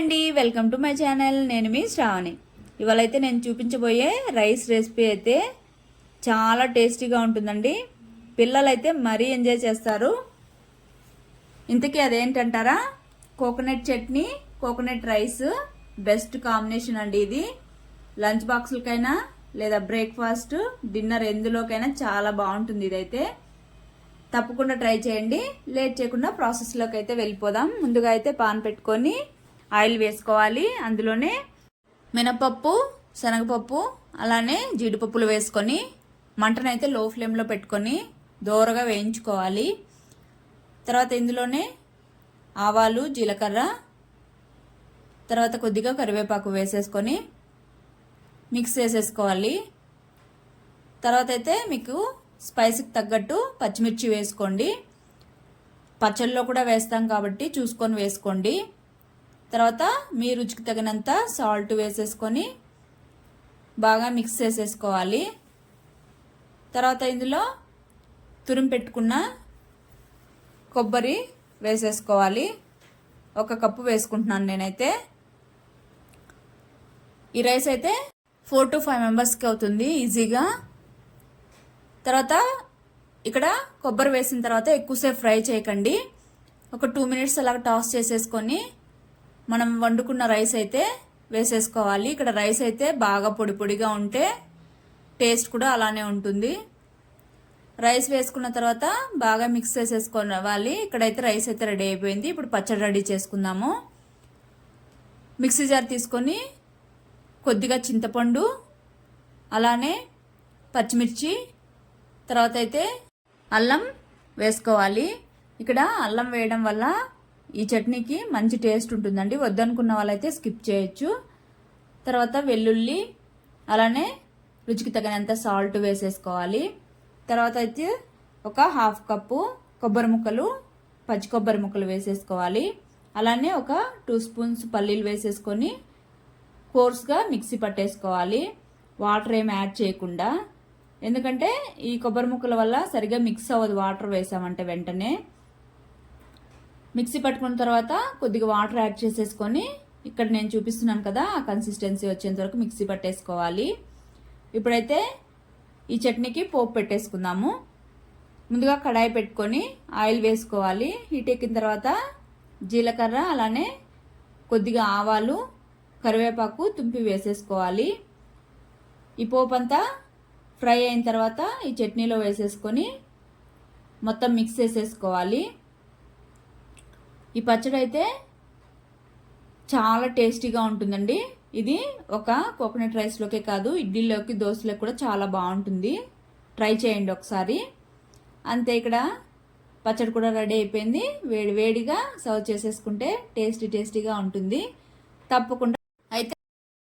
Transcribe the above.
అండి, welcome to my channel. నేను మీ శ్రావణి. ఇవాళైతే నేను చూపించబోయే రైస్ రెసిపీ అయితే చాలా టేస్టీగా ఉంటుందండి. పిల్లలైతే మరీ ఎంజాయ్ చేస్తారు. ఇంతకీ అదేంటంటారా? Coconut chutney, coconut rice best combination అండి. ఇది లంచ్ బాక్సులకైనా లేదా బ్రేక్ఫాస్ట్, డిన్నర్ ఎందులోకైనా చాలా బాగుంటుంది. ఇదైతే తప్పకుండా ట్రై చేయండి. లేట్ చేయకుండా ప్రాసెస్లోకి అయితే వెళ్ళిపోదాం. ముందుగా అయితే పాన్ పెట్టుకొని ఆయిల్ వేసుకోవాలి. అందులోనే మినపప్పు, శనగపప్పు, అలానే జీడిపప్పులు వేసుకొని మంటనైతే లో ఫ్లేమ్లో పెట్టుకొని దోరగా వేయించుకోవాలి. తర్వాత ఇందులోనే ఆవాలు, జీలకర్ర, తర్వాత కొద్దిగా కరివేపాకు వేసేసుకొని మిక్స్ చేసేసుకోవాలి. తర్వాత అయితే మీకు స్పైసీకి తగ్గట్టు పచ్చిమిర్చి వేసుకోండి. పచ్చళ్ళలో కూడా వేస్తాం కాబట్టి చూసుకొని వేసుకోండి. తర్వాత మీ రుచికి తగినంత సాల్ట్ వేసేసుకొని బాగా మిక్స్ చేసేసుకోవాలి. తర్వాత ఇందులో తురిమి పెట్టుకున్న కొబ్బరి వేసేసుకోవాలి. 1 కప్పు వేసుకుంటున్నాను నేనైతే. ఈ రైస్ అయితే 4 to 5 మెంబర్స్కి అవుతుంది ఈజీగా. తర్వాత ఇక్కడ కొబ్బరి వేసిన తర్వాత ఎక్కువసేపు ఫ్రై చేయకండి. ఒక 2 మినిట్స్ అలా టాస్ చేసేసుకొని మనం వండుకున్న రైస్ అయితే వేసేసుకోవాలి. ఇక్కడ రైస్ అయితే బాగా పొడి పొడిగా ఉంటే టేస్ట్ కూడా అలానే ఉంటుంది. రైస్ వేసుకున్న తర్వాత బాగా మిక్స్ చేసేసుకోవాలి. ఇక్కడైతే రైస్ అయితే రెడీ అయిపోయింది. ఇప్పుడు పచ్చడి రెడీ చేసుకుందాము. మిక్సీ జార్ తీసుకొని కొద్దిగా చింతపండు, అలానే పచ్చిమిర్చి, తర్వాత అయితే అల్లం వేసుకోవాలి. ఇక్కడ అల్లం వేయడం వల్ల ఈ చట్నీకి మంచి టేస్ట్ ఉంటుందండి. వద్దనుకున్న వాళ్ళైతే స్కిప్ చేయొచ్చు. తర్వాత వెల్లుల్లి, అలానే రుచికి తగినంత సాల్ట్ వేసేసుకోవాలి. తర్వాత అయితే ఒక 1/2 కప్పు కొబ్బరి ముక్కలు, పచ్చి కొబ్బరి ముక్కలు వేసేసుకోవాలి. అలానే ఒక 2 స్పూన్స్ పల్లీలు వేసేసుకొని కోర్స్గా మిక్సీ పట్టేసుకోవాలి. వాటర్ ఏమి యాడ్ చేయకుండా, ఎందుకంటే ఈ కొబ్బరి ముక్కల వల్ల సరిగా మిక్స్ అవ్వదు వాటర్ వేసామంటే. వెంటనే మిక్సీ పట్టుకున్న తర్వాత కొద్దిగా వాటర్ యాడ్ చేసేసుకొని ఇక్కడ నేను చూపిస్తున్నాను కదా, ఆ కన్సిస్టెన్సీ వచ్చేంత వరకు మిక్సీ పట్టేసుకోవాలి. ఇప్పుడైతే ఈ చట్నీకి పోపు పెట్టేసుకుందాము. ముందుగా కడాయి పెట్టుకొని ఆయిల్ వేసుకోవాలి. హీట్ ఎక్కిన తర్వాత జీలకర్ర, అలానే కొద్దిగా ఆవాలు, కరివేపాకు తుంపి వేసేసుకోవాలి. ఈ పోపు అంతా ఫ్రై అయిన తర్వాత ఈ చట్నీలో వేసేసుకొని మొత్తం మిక్స్ చేసేసుకోవాలి. ఈ పచ్చడి అయితే చాలా టేస్టీగా ఉంటుందండి. ఇది ఒక కోకోనట్ రైస్లోకే కాదు, ఇడ్లీలోకి, దోశలోకి కూడా చాలా బాగుంటుంది. ట్రై చేయండి ఒకసారి. అంతే, ఇక్కడ పచ్చడి కూడా రెడీ అయిపోయింది. వేడి వేడిగా సర్వ్ చేసేసుకుంటే టేస్టీగా ఉంటుంది. తప్పకుండా అయితే